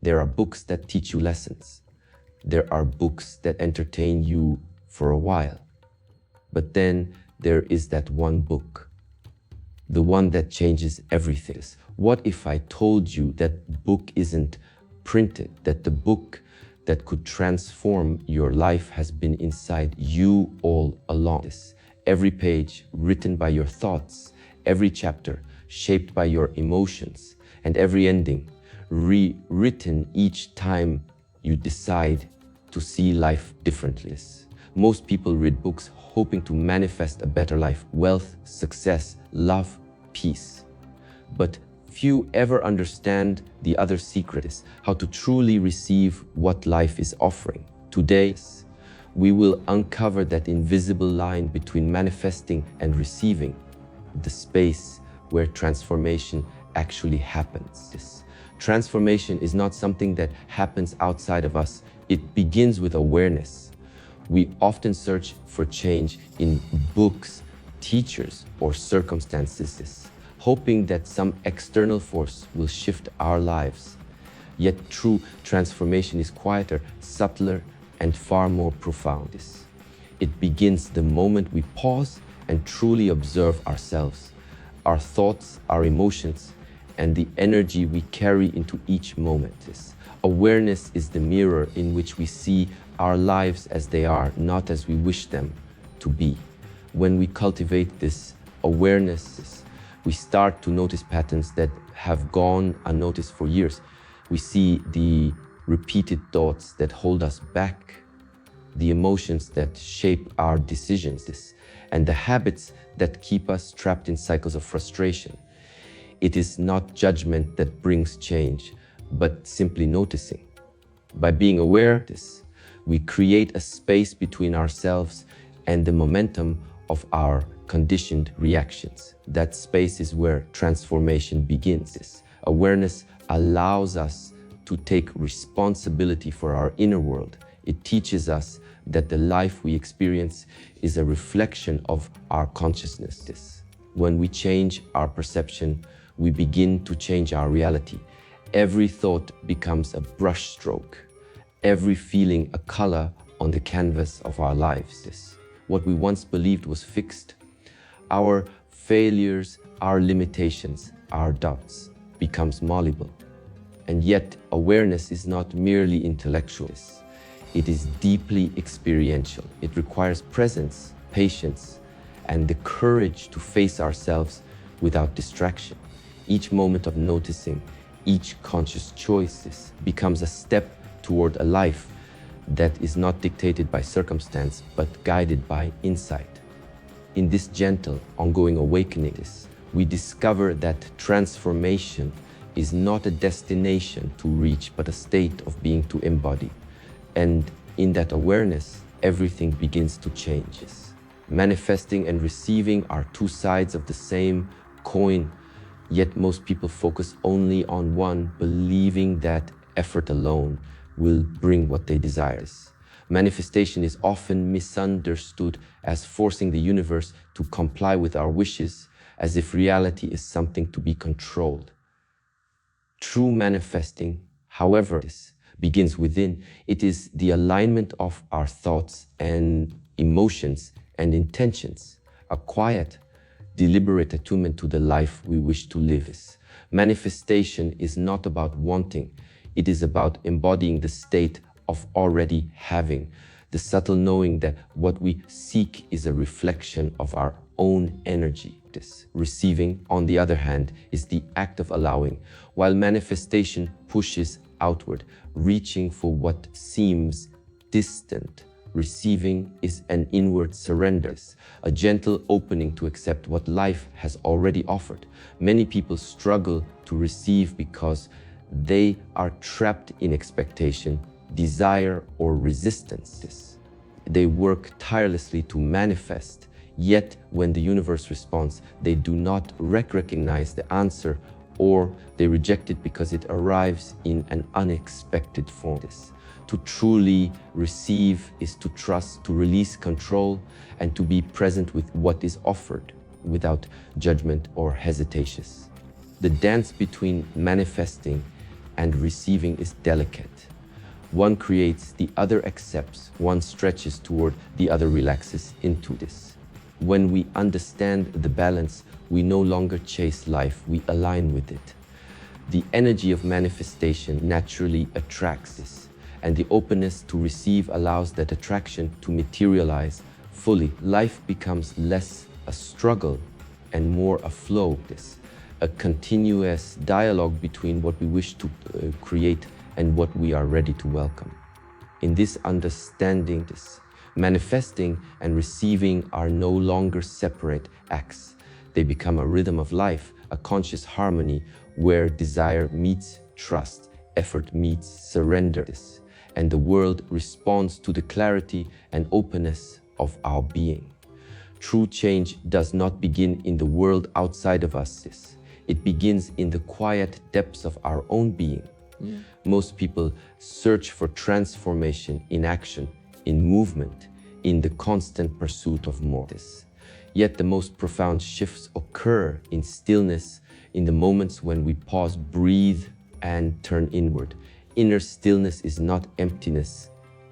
There are books that teach you lessons. There are books that entertain you for a while. But then there is that one book, the one that changes everything. What if I told you that book isn't printed, that the book that could transform your life has been inside you all along? Every page written by your thoughts, every chapter shaped by your emotions, and every ending rewritten each time you decide to see life differently. Most people read books hoping to manifest a better life, wealth, success, love, peace. But few ever understand the other secret is how to truly receive what life is offering. Today, we will uncover that invisible line between manifesting and receiving, the space where transformation actually happens. Transformation is not something that happens outside of us. It begins with awareness. We often search for change in books, teachers, or circumstances, hoping that some external force will shift our lives. Yet true transformation is quieter, subtler, and far more profound. It begins the moment we pause and truly observe ourselves, our thoughts, our emotions, and the energy we carry into each moment. Awareness is the mirror in which we see our lives as they are, not as we wish them to be. When we cultivate this awareness, we start to notice patterns that have gone unnoticed for years. We see the repeated thoughts that hold us back, the emotions that shape our decisions, and the habits that keep us trapped in cycles of frustration. It is not judgment that brings change, but simply noticing. By being aware of this, we create a space between ourselves and the momentum of our conditioned reactions. That space is where transformation begins. Awareness allows us to take responsibility for our inner world. It teaches us that the life we experience is a reflection of our consciousness. When we change our perception, we begin to change our reality. Every thought becomes a brushstroke, every feeling a color on the canvas of our lives. What we once believed was fixed, our failures, our limitations, our doubts, becomes malleable. And yet, awareness is not merely intellectual. It is deeply experiential. It requires presence, patience, and the courage to face ourselves without distraction. Each moment of noticing, each conscious choice becomes a step toward a life that is not dictated by circumstance, but guided by insight. In this gentle, ongoing awakening, we discover that transformation is not a destination to reach, but a state of being to embody. And in that awareness, everything begins to change. Manifesting and receiving are two sides of the same coin, yet most people focus only on one, believing that effort alone will bring what they desire. Manifestation is often misunderstood as forcing the universe to comply with our wishes, as if reality is something to be controlled. True manifesting, however, begins within. It is the alignment of our thoughts and emotions and intentions, a quiet, deliberate attunement to the life we wish to live. Manifestation is not about wanting, it is about embodying the state of already having, the subtle knowing that what we seek is a reflection of our own energy. Receiving, on the other hand, is the act of allowing, while manifestation pushes outward, reaching for what seems distant. Receiving is an inward surrender, a gentle opening to accept what life has already offered. Many people struggle to receive because they are trapped in expectation, desire, or resistance. They work tirelessly to manifest, yet when the universe responds, they do not recognize the answer, or they reject it because it arrives in an unexpected form. To truly receive is to trust, to release control, and to be present with what is offered without judgment or hesitation. The dance between manifesting and receiving is delicate. One creates, the other accepts, one stretches toward, the other relaxes into this. When we understand the balance, we no longer chase life, we align with it. The energy of manifestation naturally attracts this, and the openness to receive allows that attraction to materialize fully. Life becomes less a struggle and more a flow, a continuous dialogue between what we wish to create and what we are ready to welcome. In this understanding, manifesting and receiving are no longer separate acts. They become a rhythm of life, a conscious harmony where desire meets trust, effort meets surrender, and the world responds to the clarity and openness of our being. True change does not begin in the world outside of us. It begins in the quiet depths of our own being. Most people search for transformation in action, in movement, in the constant pursuit of more. Yet the most profound shifts occur in stillness, in the moments when we pause, breathe, and turn inward. Inner stillness is not emptiness.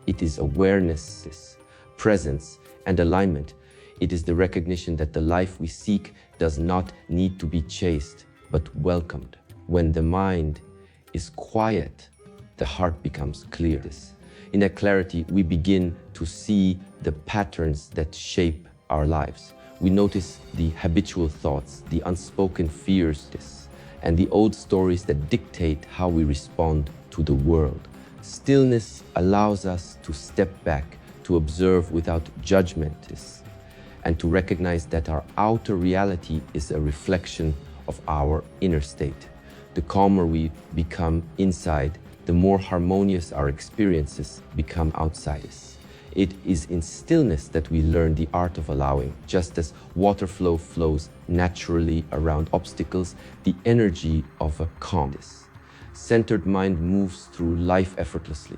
It is awareness, presence, and alignment. It is the recognition that the life we seek does not need to be chased, but welcomed. When the mind is quiet, the heart becomes clear. In that clarity, we begin to see the patterns that shape our lives. We notice the habitual thoughts, the unspoken fears, and the old stories that dictate how we respond to the world. Stillness allows us to step back, to observe without judgment, and to recognize that our outer reality is a reflection of our inner state. The calmer we become inside, the more harmonious our experiences become outside us. It is in stillness that we learn the art of allowing. Just as water flows naturally around obstacles, the energy of a calm, centered mind moves through life effortlessly.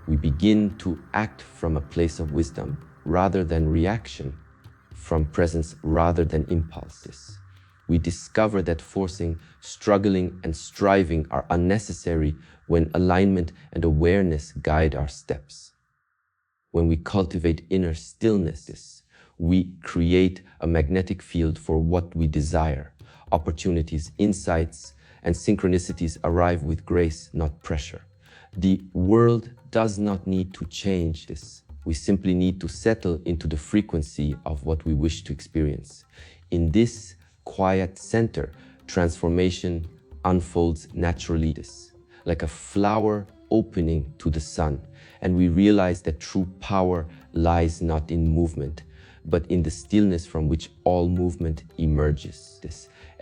We begin to act from a place of wisdom rather than reaction, from presence rather than impulses. We discover that forcing, struggling, and striving are unnecessary when alignment and awareness guide our steps. When we cultivate inner stillness, we create a magnetic field for what we desire. Opportunities, insights, and synchronicities arrive with grace, not pressure. The world does not need to change this. We simply need to settle into the frequency of what we wish to experience. In this quiet center, transformation unfolds naturally, like a flower opening to the sun, and we realize that true power lies not in movement, but in the stillness from which all movement emerges.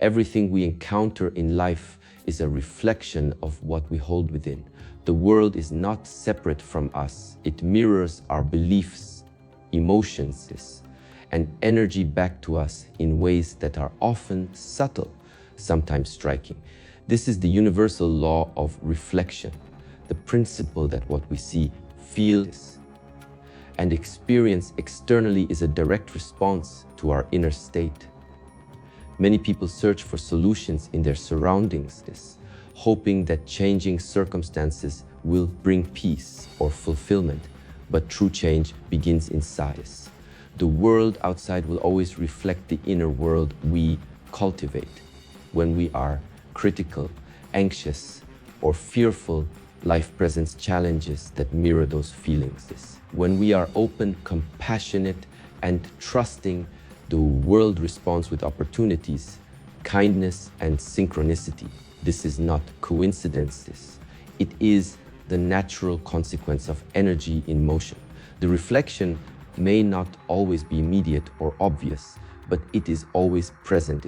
Everything we encounter in life is a reflection of what we hold within. The world is not separate from us. It mirrors our beliefs, emotions, and energy back to us in ways that are often subtle, sometimes striking. This is the universal law of reflection, the principle that what we see, feel, and experience externally is a direct response to our inner state. Many people search for solutions in their surroundings, hoping that changing circumstances will bring peace or fulfillment, but true change begins inside us. The world outside will always reflect the inner world we cultivate. When we are critical, anxious, or fearful, life presents challenges that mirror those feelings. When we are open, compassionate, and trusting, the world responds with opportunities, kindness, and synchronicity. This is not coincidence. It is the natural consequence of energy in motion. The reflection may not always be immediate or obvious, but it is always present,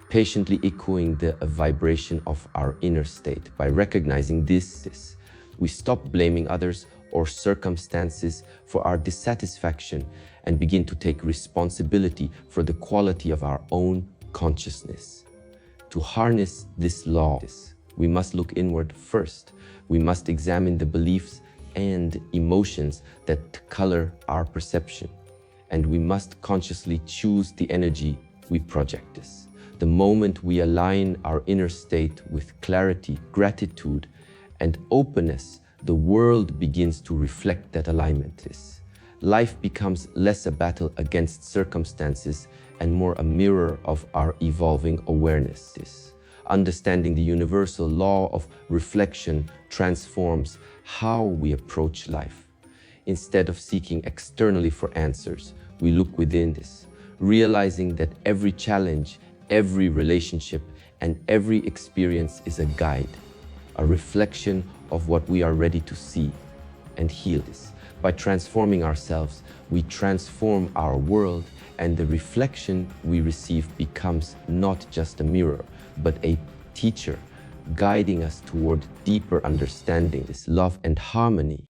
patiently echoing the vibration of our inner state. By recognizing this, we stop blaming others or circumstances for our dissatisfaction and begin to take responsibility for the quality of our own consciousness. To harness this law, we must look inward first. We must examine the beliefs and emotions that color our perception, and we must consciously choose the energy we project. The moment we align our inner state with clarity, gratitude, and openness, the world begins to reflect that alignment. Life becomes less a battle against circumstances and more a mirror of our evolving awareness. Understanding the universal law of reflection transforms how we approach life. Instead of seeking externally for answers, we look within realizing that every challenge, every relationship, and every experience is a guide, a reflection of what we are ready to see and heal. By transforming ourselves, we transform our world, and the reflection we receive becomes not just a mirror, but a teacher, guiding us toward deeper understanding, love, and harmony.